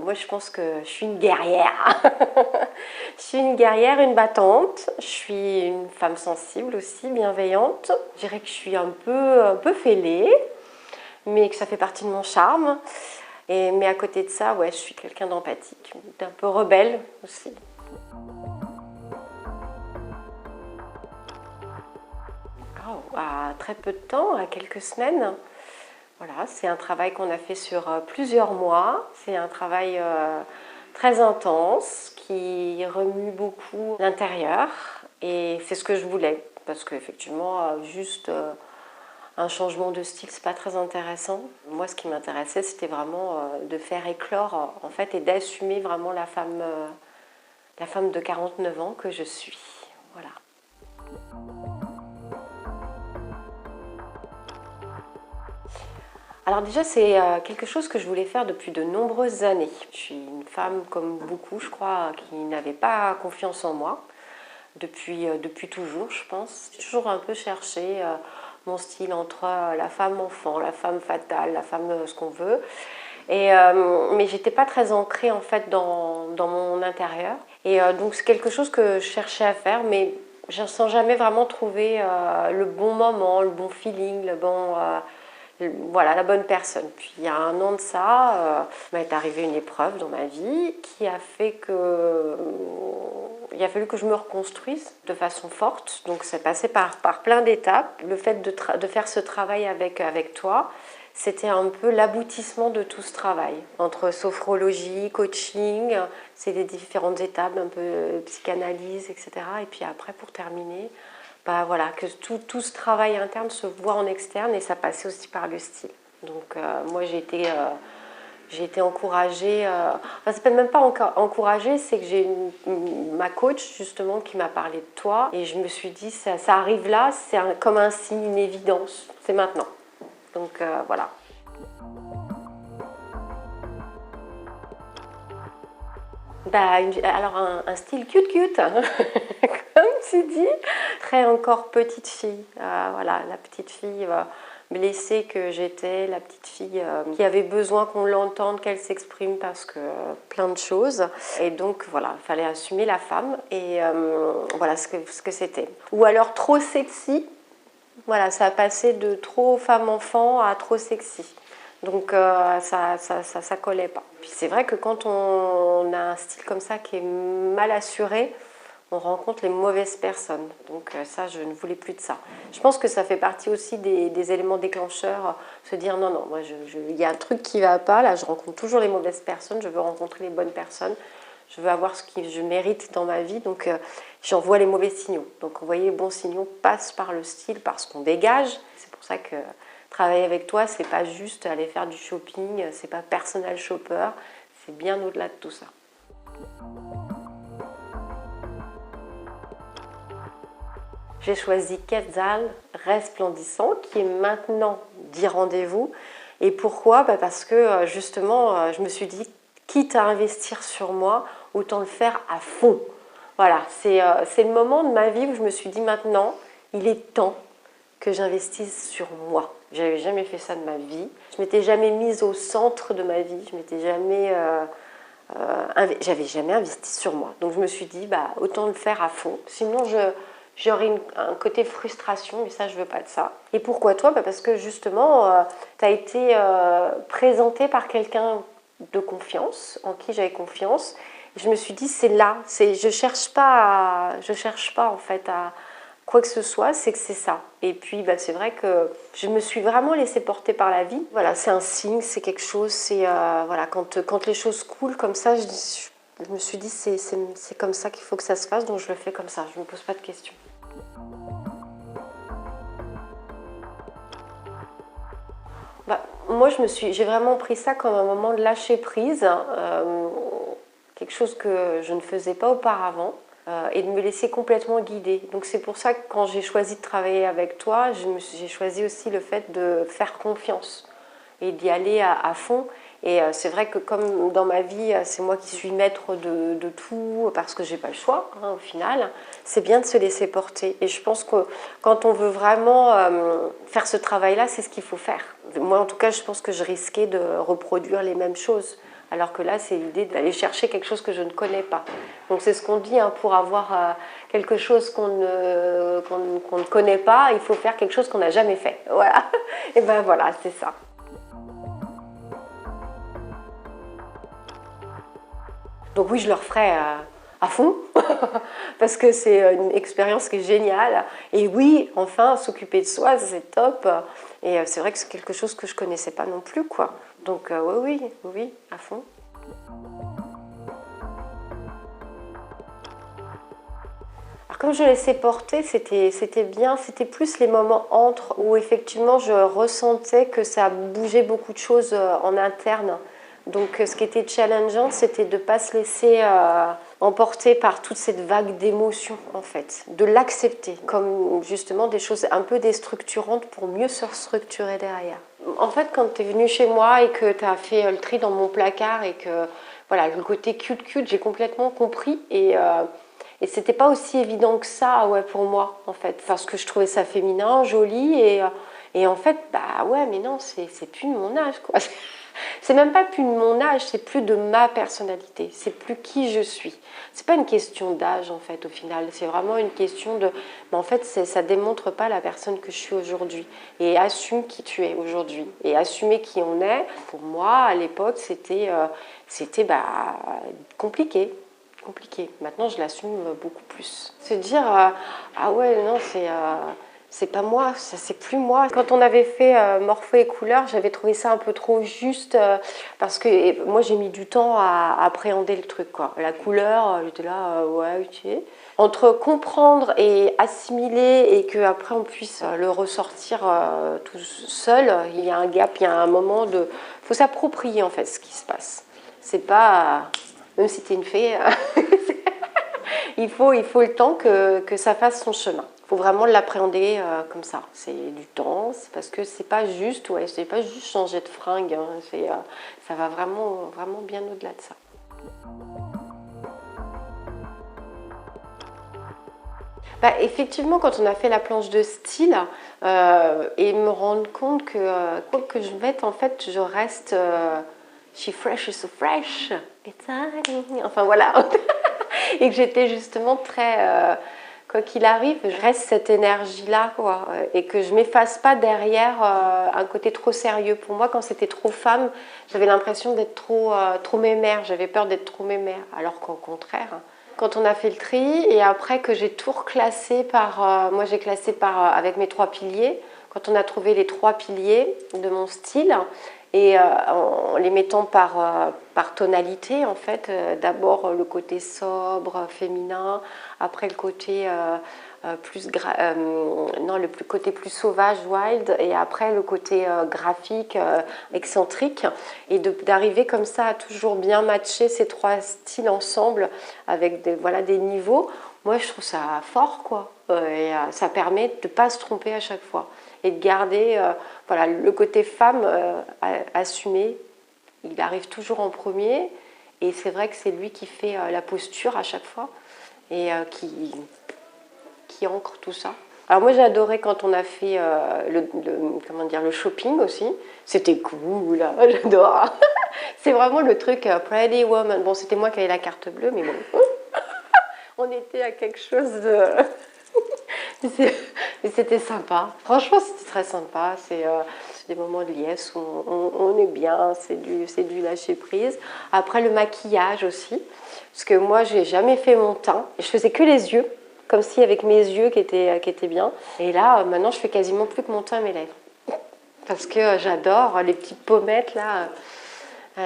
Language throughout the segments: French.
moi je pense que je suis une guerrière. Je suis une guerrière, une battante. Je suis une femme sensible aussi, bienveillante. Je dirais que je suis un peu fêlée, mais que ça fait partie de mon charme. Mais à côté de ça, ouais, je suis quelqu'un d'empathique, d'un peu rebelle aussi. Oh, à très peu de temps, à quelques semaines. Voilà, c'est un travail qu'on a fait sur plusieurs mois. C'est un travail très intense qui remue beaucoup l'intérieur. Et c'est ce que je voulais. Parce qu'effectivement, juste un changement de style, c'est pas très intéressant. Moi, ce qui m'intéressait, c'était vraiment de faire éclore en fait et d'assumer vraiment la femme de 49 ans que je suis. Voilà. Alors déjà, c'est quelque chose que je voulais faire depuis de nombreuses années. Je suis une femme comme beaucoup, je crois, qui n'avait pas confiance en moi depuis toujours, je pense. J'ai toujours un peu cherché mon style entre la femme enfant, la femme fatale, la femme ce qu'on veut. Mais j'étais pas très ancrée en fait dans mon intérieur. Donc c'est quelque chose que je cherchais à faire, mais sans jamais vraiment trouver le bon moment, le bon feeling, voilà, la bonne personne. Puis il y a un an de ça, m'est arrivée une épreuve dans ma vie qui a fait que il a fallu que je me reconstruise de façon forte. Donc c'est passé par plein d'étapes. Le fait de faire ce travail avec toi, c'était un peu l'aboutissement de tout ce travail. Entre sophrologie, coaching, c'est les différentes étapes, un peu psychanalyse, etc. Et puis après, pour terminer, bah voilà, que tout ce travail interne se voit en externe et ça passait aussi par le style. Donc moi j'ai été encouragée, enfin c'est même pas encouragée, c'est que j'ai ma coach justement qui m'a parlé de toi et je me suis dit ça arrive là, c'est comme un signe, une évidence, c'est maintenant. Donc voilà. Bah, alors un style cute, comme tu dis, très encore petite fille. Voilà, la petite fille blessée que j'étais, la petite fille qui avait besoin qu'on l'entende, qu'elle s'exprime parce que plein de choses. Et donc voilà, il fallait assumer la femme et voilà ce que c'était. Ou alors trop sexy. Voilà, ça a passé de trop femme-enfant à trop sexy. Donc ça collait pas. Puis c'est vrai que quand on a un style comme ça qui est mal assuré, on rencontre les mauvaises personnes. Donc ça, je ne voulais plus de ça. Je pense que ça fait partie aussi des éléments déclencheurs, se dire non, non, moi il y a un truc qui ne va pas, là je rencontre toujours les mauvaises personnes, je veux rencontrer les bonnes personnes, je veux avoir ce que je mérite dans ma vie, donc j'envoie les mauvais signaux. Donc vous voyez, les bons signaux passent par le style, par ce qu'on dégage. C'est pour ça que travailler avec toi, c'est pas juste aller faire du shopping, c'est pas personal shopper, c'est bien au-delà de tout ça. J'ai choisi Quetzal resplendissant qui est maintenant 10 rendez-vous. Et pourquoi ? Parce que justement, je me suis dit, quitte à investir sur moi, autant le faire à fond. Voilà, c'est le moment de ma vie où je me suis dit maintenant, il est temps que j'investisse sur moi. Je n'avais jamais fait ça de ma vie. Je m'étais jamais mise au centre de ma vie. Je m'étais jamais, j'avais jamais investi sur moi. Donc je me suis dit, autant le faire à fond. Sinon, j'aurais un côté frustration, mais ça, je veux pas de ça. Et pourquoi toi ? Parce que justement, tu as été présentée par quelqu'un de confiance, en qui j'avais confiance. Et je me suis dit, c'est là. Je cherche pas en fait à quoi que ce soit, c'est que c'est ça. Et puis c'est vrai que je me suis vraiment laissée porter par la vie. Voilà, c'est un signe, c'est quelque chose. C'est voilà, quand les choses coulent comme ça, je me suis dit c'est comme ça qu'il faut que ça se fasse, donc je le fais comme ça. Je me pose pas de questions. Moi, j'ai vraiment pris ça comme un moment de lâcher prise, quelque chose que je ne faisais pas auparavant. Et de me laisser complètement guider. Donc c'est pour ça que quand j'ai choisi de travailler avec toi, j'ai choisi aussi le fait de faire confiance et d'y aller à fond. Et c'est vrai que comme dans ma vie, c'est moi qui suis maître de tout parce que j'ai pas le choix au final, c'est bien de se laisser porter. Et je pense que quand on veut vraiment faire ce travail-là, c'est ce qu'il faut faire. Moi en tout cas, je pense que je risquais de reproduire les mêmes choses Alors que là, c'est l'idée d'aller chercher quelque chose que je ne connais pas. Donc c'est ce qu'on dit, hein, pour avoir quelque chose qu'on ne connaît pas, il faut faire quelque chose qu'on n'a jamais fait. Voilà. Et ben voilà, c'est ça. Donc oui, je le referai à fond, parce que c'est une expérience qui est géniale. Et oui, enfin, s'occuper de soi, c'est top. Et c'est vrai que c'est quelque chose que je ne connaissais pas non plus, quoi. Donc oui, à fond. Alors comme je laissais porter, c'était bien. C'était plus les moments entre où effectivement je ressentais que ça bougeait beaucoup de choses en interne. Donc ce qui était challengeant, c'était de ne pas se laisser emporter par toute cette vague d'émotions, en fait. De l'accepter comme justement des choses un peu déstructurantes pour mieux se restructurer derrière. En fait, quand tu es venu chez moi et que tu as fait le tri dans mon placard et que voilà, le côté cute, j'ai complètement compris et c'était pas aussi évident que ça, ouais, pour moi, en fait. Parce que je trouvais ça féminin, joli et en fait, bah ouais, mais non, c'est plus de mon âge, quoi. C'est même pas plus de mon âge, c'est plus de ma personnalité, c'est plus qui je suis. C'est pas une question d'âge en fait au final, c'est vraiment une question de. Mais en fait, ça démontre pas la personne que je suis aujourd'hui. Et assume qui tu es aujourd'hui. Et assumer qui on est, pour moi à l'époque, c'était compliqué. Compliqué. Maintenant, je l'assume beaucoup plus. Se dire ah ouais, non, c'est pas moi, ça c'est plus moi. Quand on avait fait Morpho et couleurs, j'avais trouvé ça un peu trop juste parce que moi j'ai mis du temps à appréhender le truc, quoi. La couleur, j'étais là, ouais, ok. Entre comprendre et assimiler et qu'après on puisse le ressortir tout seul, il y a un gap, il y a un moment de. Il faut s'approprier en fait ce qui se passe. C'est pas. Même si t'es une fée, il faut le temps que ça fasse son chemin. Il faut vraiment l'appréhender comme ça. C'est du temps, c'est parce que c'est pas juste, ouais, c'est pas juste changer de fringue. Hein, ça va vraiment, vraiment bien au-delà de ça. Bah, effectivement, quand on a fait la planche de style, et me rendre compte que quoi que je mette, en fait, je reste she fresh is so fresh, exciting. Enfin voilà, et que j'étais justement très quoi qu'il arrive, je reste cette énergie-là, quoi, et que je m'efface pas derrière un côté trop sérieux. Pour moi, quand c'était trop femme, j'avais l'impression d'être trop mémère, j'avais peur d'être trop mémère, alors qu'au contraire. Quand on a fait le tri et après que j'ai tout reclassé moi j'ai classé avec mes 3 piliers, quand on a trouvé les 3 piliers de mon style et en les mettant par tonalité en fait, d'abord le côté sobre, féminin, après le côté côté plus sauvage, wild, et après le côté graphique, excentrique, et d'arriver comme ça à toujours bien matcher ces 3 styles ensemble avec des niveaux. Moi, je trouve ça fort, quoi. Et ça permet de ne pas se tromper à chaque fois et de garder le côté femme assumé. Il arrive toujours en premier, et c'est vrai que c'est lui qui fait la posture à chaque fois et qui ancre tout ça. Alors moi j'ai adoré quand on a fait le shopping aussi. C'était cool, j'adore. C'est vraiment le truc Pretty Woman. Bon, c'était moi qui avais la carte bleue, mais bon. On était à quelque chose de. Mais c'était sympa. Franchement, c'était très sympa. C'est des moments de liesse où on est bien, c'est du lâcher prise. Après, le maquillage aussi. Parce que moi, j'ai jamais fait mon teint. Je faisais que les yeux, comme si avec mes yeux qui étaient bien. Et là, maintenant, je fais quasiment plus que mon teint et mes lèvres. Parce que j'adore les petites pommettes là.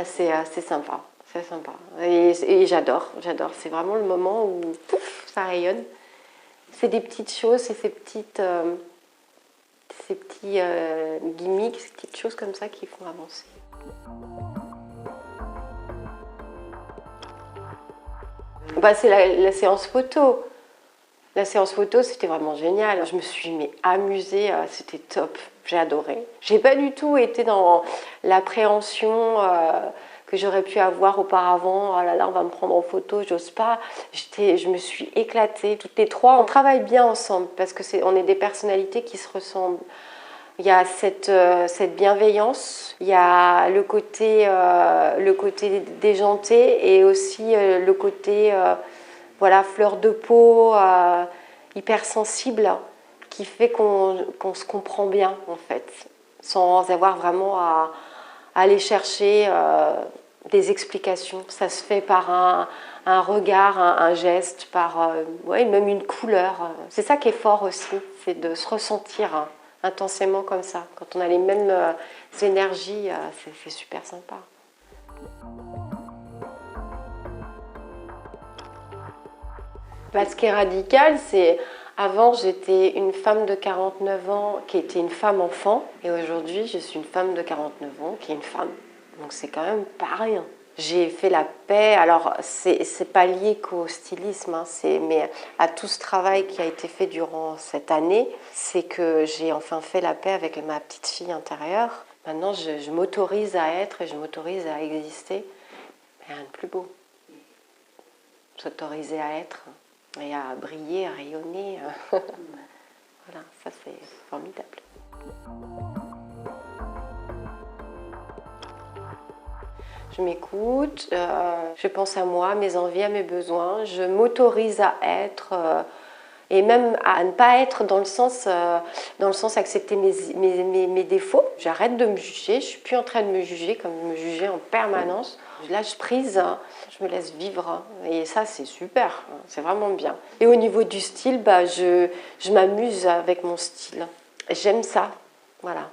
C'est sympa. C'est sympa. Et j'adore. C'est vraiment le moment où pouf, ça rayonne. C'est des petites choses, c'est ces petits gimmicks, ces petites choses comme ça qui font avancer. Bah, c'est la séance photo. La séance photo, c'était vraiment génial. Je me suis amusée, c'était top. J'ai adoré. J'ai pas du tout été dans l'appréhension que j'aurais pu avoir auparavant. Oh là là, on va me prendre en photo, j'ose pas. Je me suis éclatée. Toutes les 3, on travaille bien ensemble parce que on est des personnalités qui se ressemblent. Il y a cette bienveillance, il y a le côté déjanté et aussi le côté voilà, fleur de peau, hypersensible, qui fait qu'on se comprend bien en fait, sans avoir vraiment à aller chercher des explications. Ça se fait par un regard, un geste, par ouais, même une couleur. C'est ça qui est fort aussi, c'est de se ressentir intensément comme ça. Quand on a les mêmes énergies, c'est super sympa. Bah, ce qui est radical, c'est avant j'étais une femme de 49 ans qui était une femme enfant et aujourd'hui je suis une femme de 49 ans qui est une femme. Donc c'est quand même pas rien. J'ai fait la paix, alors c'est pas lié qu'au stylisme, hein, mais à tout ce travail qui a été fait durant cette année, c'est que j'ai enfin fait la paix avec ma petite fille intérieure. Maintenant je m'autorise à être et je m'autorise à exister. Mais rien de plus beau. S'autoriser à être et à briller, à rayonner. Voilà, ça c'est formidable. Je m'écoute, je pense à moi, mes envies, à mes besoins, je m'autorise à être et même à ne pas être dans le sens accepter mes défauts. J'arrête de me juger, je ne suis plus en train de me juger comme je me jugeais en permanence. Je lâche prise, je me laisse vivre et ça c'est super, c'est vraiment bien. Et au niveau du style, bah, je m'amuse avec mon style. J'aime ça, voilà.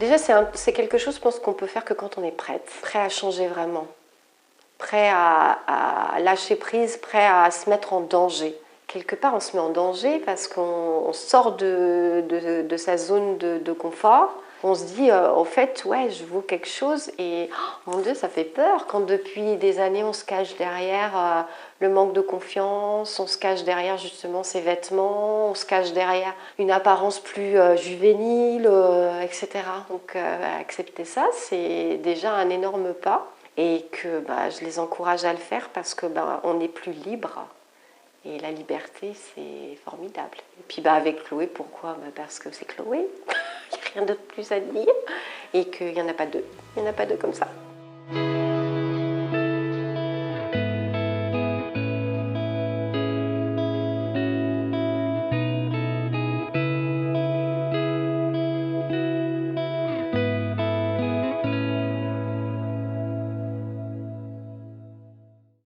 Déjà, c'est quelque chose, je pense, qu'on peut faire que quand on est prête à changer vraiment, prêt à lâcher prise, prêt à se mettre en danger. Quelque part, on se met en danger parce qu'on sort de sa zone de confort. On se dit, au fait, ouais, je vaux quelque chose et, oh, mon Dieu, ça fait peur quand depuis des années, on se cache derrière le manque de confiance, on se cache derrière justement ses vêtements, on se cache derrière une apparence plus juvénile, etc. Donc, accepter ça, c'est déjà un énorme pas et que bah, je les encourage à le faire parce que bah, on est plus libre. Et la liberté, c'est formidable. Et puis bah, avec Chloé, pourquoi bah, parce que c'est Chloé, il n'y a rien de plus à dire, et qu'il n'y en a pas deux. Il n'y en a pas deux comme ça.